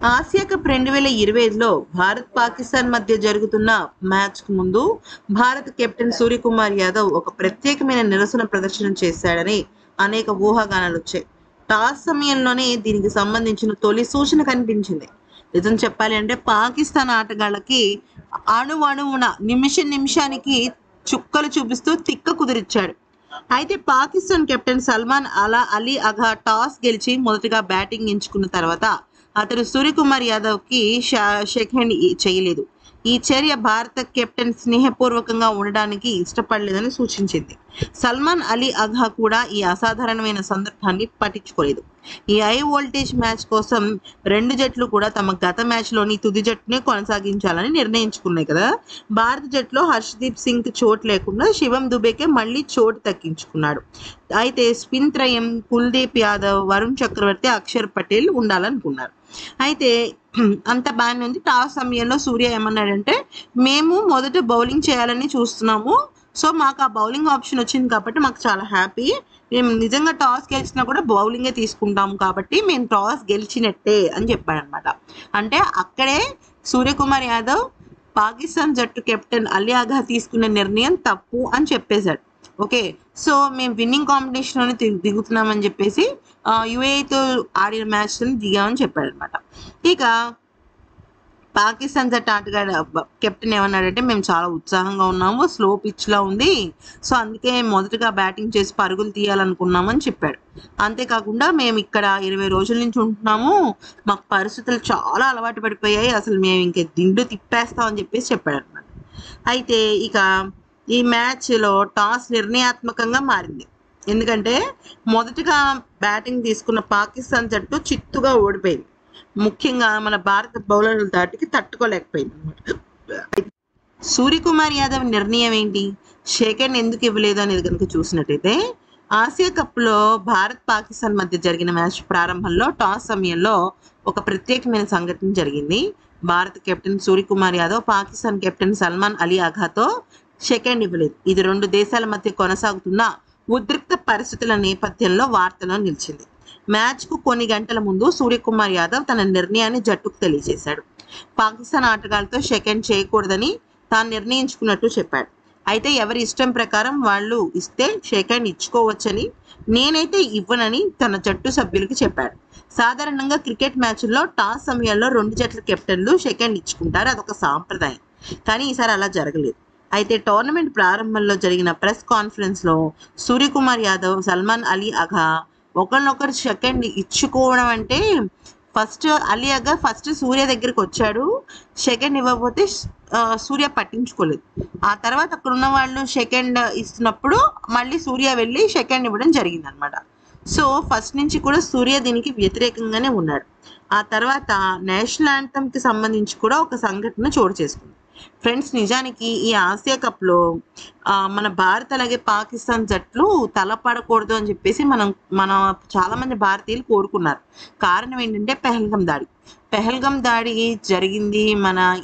Asia cup 2025లో Bharat Pakistan మధ్య జరుగుతున్న మ్యాచ్కు ముందు భారత కెప్టెన్ సూర్యకుమార్ యాదవ్ ఒక ప్రత్యేకమైన నిరసన ప్రదర్శన చేశాడని అనేక ఊహాగానాలు వచ్చాయి. టాస్ సమయంలోనే దీనికి సంబంధించిన తొలి సూచన కనిపించింది. నిజం చెప్పాలి అంటే పాకిస్తాన్ ఆటగాళ్ళకి అణువణువున నిమిషానికి చుక్కలు చూపిస్తూ తిక్క కుదిరిచ్చాడు. అయితే పాకిస్తాన్ కెప్టెన్ సల్మాన్ అలీ అఘా టాస్ గెలిచి మొదటగా బ్యాటింగ్ ఎంచుకున్న తర్వాత అతను సూర్యకుమార్ యాదవ్కి షేక్ హ్యాండ్ చేయలేదు. ఈ చర్య భారత కెప్టెన్ స్నేహపూర్వకంగా ఉండడానికి ఇష్టపడలేదని సూచించింది. సల్మాన్ అలీ అఘా కూడా ఈ అసాధారణమైన సందర్భాన్ని పట్టించుకోలేదు. ఈ హై వోల్టేజ్ మ్యాచ్ కోసం రెండు జట్లు కూడా తమ గత మ్యాచ్లోని తుది జట్టునే కొనసాగించాలని నిర్ణయించుకున్నాయి కదా. భారత జట్టులో హర్షదీప్ సింగ్ చోటు లేకుండా శివం దుబేకే మళ్ళీ చోటు దక్కించుకున్నాడు. అయితే స్పిన్ త్రయం కుల్దీప్ యాదవ్, వరుణ్ చక్రవర్తి, అక్షర్ పటేల్ ఉండాలనుకున్నారు. అయితే అంత బాగానే ఉంది. టాస్ సమయంలో సూర్య ఏమన్నాడంటే, మేము మొదట బౌలింగ్ చేయాలని చూస్తున్నాము, సో మాకు ఆ బౌలింగ్ ఆప్షన్ వచ్చింది కాబట్టి మాకు చాలా హ్యాపీ. మేము నిజంగా టాస్ గెలిచినా కూడా బౌలింగే తీసుకుంటాము కాబట్టి మేము టాస్ గెలిచినట్టే అని చెప్పాడనమాట. అంటే అక్కడే సూర్యకుమార్ యాదవ్ పాకిస్తాన్ జట్టు కెప్టెన్ అలీ ఆఘా తీసుకున్న నిర్ణయం తప్పు అని చెప్పేశాడు. ఓకే, సో మేము విన్నింగ్ కాంపిటీషన్లోనే దిగుతున్నామని చెప్పేసి యుఏఈతో ఆడిన మ్యాచ్ని దిగామని చెప్పాడనమాట. ఇక పాకిస్తాన్ జట్టు ఆటగాడు కెప్టెన్ ఏమన్నాడంటే, మేము చాలా ఉత్సాహంగా ఉన్నాము, స్లో పిచ్లా ఉంది, సో అందుకే మొదటగా బ్యాటింగ్ చేసి పరుగులు తీయాలనుకున్నామని చెప్పాడు. అంతేకాకుండా మేము ఇక్కడ 20 రోజుల నుంచి ఉంటున్నాము, మాకు పరిస్థితులు చాలా అలవాటు పడిపోయాయి, అసలు మేము ఇంక దిండు తిప్పేస్తామని చెప్పేసి చెప్పాడు అనమాట. అయితే ఇక ఈ మ్యాచ్లో టాస్ నిర్ణయాత్మకంగా మారింది. ఎందుకంటే మొదటగా బ్యాటింగ్ తీసుకున్న పాకిస్తాన్ జట్టు చిత్తుగా ఓడిపోయింది. ముఖ్యంగా మన భారత బౌలర్ల దాటికి తట్టుకోలేకపోయింది అనమాట. సూర్యకుమార్ యాదవ్ నిర్ణయం ఏంటి, షేక్ హ్యాండ్ ఎందుకు ఇవ్వలేదు అనేది కనుక చూసినట్టయితే, ఆసియా కప్లో భారత్ పాకిస్తాన్ మధ్య జరిగిన మ్యాచ్ ప్రారంభంలో టాస్ సమయంలో ఒక ప్రత్యేకమైన సంఘటన జరిగింది. భారత కెప్టెన్ సూర్యకుమార్ యాదవ్ పాకిస్తాన్ కెప్టెన్ సల్మాన్ అలీ ఆఘాతో షేక్ హ్యాండ్ ఇవ్వలేదు. ఇది రెండు దేశాల మధ్య కొనసాగుతున్న ఉద్రిక్త పరిస్థితుల నేపథ్యంలో వార్తలో నిలిచింది. మ్యాచ్కు కొన్ని గంటల ముందు సూర్యకుమార్ యాదవ్ తన నిర్ణయాన్ని జట్టుకు తెలియజేశాడు. పాకిస్తాన్ ఆటగాళ్లతో షేక్ హ్యాండ్ చేయకూడదని తాను నిర్ణయించుకున్నట్టు చెప్పాడు. అయితే ఎవరి ఇష్టం ప్రకారం వాళ్ళు ఇస్తే షేక్ హ్యాండ్ ఇచ్చుకోవచ్చని, నేనైతే ఇవ్వనని తన జట్టు సభ్యులకి చెప్పాడు. సాధారణంగా క్రికెట్ మ్యాచ్ల్లో టాస్ సమయంలో రెండు జట్ల కెప్టెన్లు షేక్ హ్యాండ్ ఇచ్చుకుంటారు, అదొక సాంప్రదాయం. కానీ ఈసారి అలా జరగలేదు. అయితే టోర్నమెంట్ ప్రారంభంలో జరిగిన ప్రెస్ కాన్ఫరెన్స్లో సూర్యకుమార్ యాదవ్, సల్మాన్ అలీ అఘా ఒకరినొకరు షేక్ హ్యాండ్ ఇచ్చుకోవడం అంటే, అలీ అఘా సూర్య దగ్గరికి వచ్చాడు, షేక్ హ్యాండ్ ఇవ్వకపోతే సూర్య పట్టించుకోలేదు. ఆ తర్వాత అక్కడ ఉన్న వాళ్ళు షేక్ హ్యాండ్ ఇస్తున్నప్పుడు మళ్ళీ సూర్య వెళ్ళి షేక్ హ్యాండ్ ఇవ్వడం జరిగిందనమాట. సో ఫస్ట్ నుంచి కూడా సూర్య దీనికి వ్యతిరేకంగానే ఉన్నాడు. ఆ తర్వాత నేషనల్ యాంథమ్కి సంబంధించి కూడా ఒక సంఘటన చోటు చేసుకుంది. ఫ్రెండ్స్, నిజానికి ఈ ఆసియా కప్లో మన భారత్ అలాగే పాకిస్తాన్ జట్లు తలపడకూడదు అని చెప్పేసి మన చాలామంది భారతీయులు కోరుకున్నారు. కారణం ఏంటంటే పెహల్గం దాడి జరిగింది.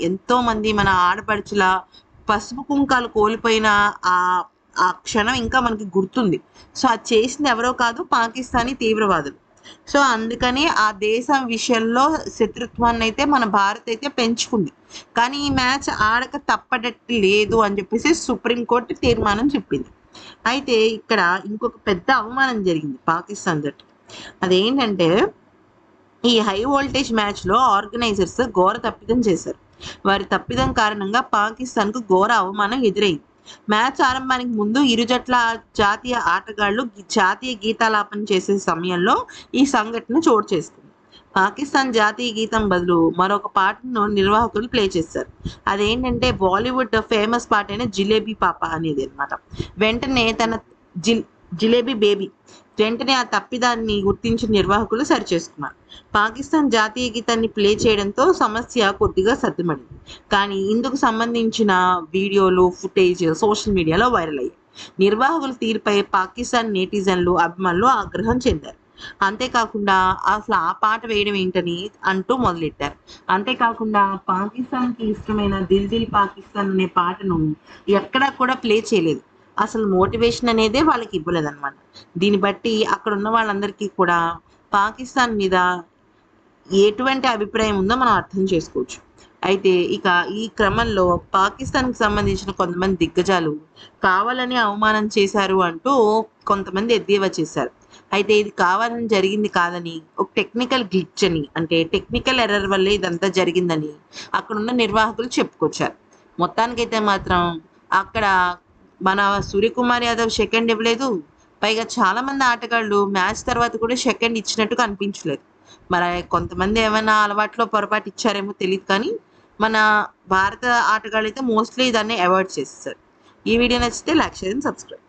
ఎంతోమంది మన ఆడపడుచుల పసుపు కుంకాలు కోల్పోయిన ఆ క్షణం ఇంకా మనకి గుర్తుంది. సో అది చేసింది ఎవరో కాదు, పాకిస్తానీ తీవ్రవాదులు. సో అందుకని ఆ దేశం విషయంలో శత్రుత్వాన్ని అయితే మన భారత్ అయితే పెంచుకుంది. కానీ ఈ మ్యాచ్ ఆడక తప్పటట్టు లేదు అని చెప్పేసి సుప్రీంకోర్టు తీర్మానం చెప్పింది. అయితే ఇక్కడ ఇంకొక పెద్ద అవమానం జరిగింది పాకిస్తాన్ జట్టు. అదేంటంటే, ఈ హై వోల్టేజ్ మ్యాచ్లో ఆర్గనైజర్స్ ఘోర తప్పిదం చేశారు. వారి తప్పిదం కారణంగా పాకిస్తాన్కు ఘోర అవమానం ఎదురైంది. మ్యాచ్ ఆరంభానికి ముందు ఇరు జట్ల జాతీయ ఆటగాళ్లు జాతీయ గీతాలాపన చేసే సమయంలో ఈ సంఘటన చోటు చేసుకుంది. పాకిస్తాన్ జాతీయ గీతం బదులు మరొక పాటను నిర్వాహకులు ప్లే చేశారు. అదేంటంటే బాలీవుడ్ ఫేమస్ పాట అయిన జిలేబీ పాప అనేది అనమాట. వెంటనే జిలేబీ బేబీ వెంటనే ఆ తప్పిదాన్ని గుర్తించిన నిర్వాహకులు సరిచేసుకున్నారు. పాకిస్తాన్ జాతీయ గీతాన్ని ప్లే చేయడంతో సమస్య కొద్దిగా సర్దుమడింది. కానీ ఇందుకు సంబంధించిన వీడియోలు, ఫుటేజ్ సోషల్ మీడియాలో వైరల్ అయ్యాయి. నిర్వాహకుల తీరుపై పాకిస్తాన్ నెటిజన్లు, అభిమానులు ఆగ్రహం చెందారు. అంతేకాకుండా అసలు ఆ పాట వేయడం ఏంటని అంటూ మొదలెట్టారు. అంతేకాకుండా పాకిస్తాన్కి ఇష్టమైన దిల్ దిల్ పాకిస్తాన్ అనే పాటను ఎక్కడా కూడా ప్లే చేయలేదు. అసలు మోటివేషన్ అనేదే వాళ్ళకి ఇవ్వలేదన్నమాట. దీన్ని బట్టి అక్కడ ఉన్న వాళ్ళందరికీ కూడా పాకిస్తాన్ మీద ఎటువంటి అభిప్రాయం ఉందో మనం అర్థం చేసుకోవచ్చు. అయితే ఇక ఈ క్రమంలో పాకిస్తాన్‌కి సంబంధించిన కొంతమంది దిగ్గజాలు కావాలని అవమానం చేశారు అంటూ కొంతమంది ఎద్దేవా చేశారు. అయితే ఇది కావాలని జరిగింది కాదని, ఒక టెక్నికల్ గ్లిచ్ అని, అంటే టెక్నికల్ ఎర్రర్ వల్లే ఇదంతా జరిగిందని అక్కడున్న నిర్వాహకులు చెప్పుకొచ్చారు. మొత్తానికైతే మాత్రం అక్కడ మన సూర్యకుమార్ యాదవ్ సెకండ్ ఇవ్వలేదు. పైగా చాలామంది ఆటగాళ్ళు మ్యాచ్ తర్వాత కూడా సెకండ్ ఇచ్చినట్టు కనిపించలేదు. మరి కొంతమంది ఏమైనా అలవాట్లో పొరపాటు ఇచ్చారేమో తెలీదు కానీ, మన భారత ఆటగాళ్ళైతే మోస్ట్‌లీ దాన్ని అవాయిడ్ చేసేసారు. ఈ వీడియో నచ్చితే లైక్, షేర్ అండ్ సబ్స్క్రైబ్.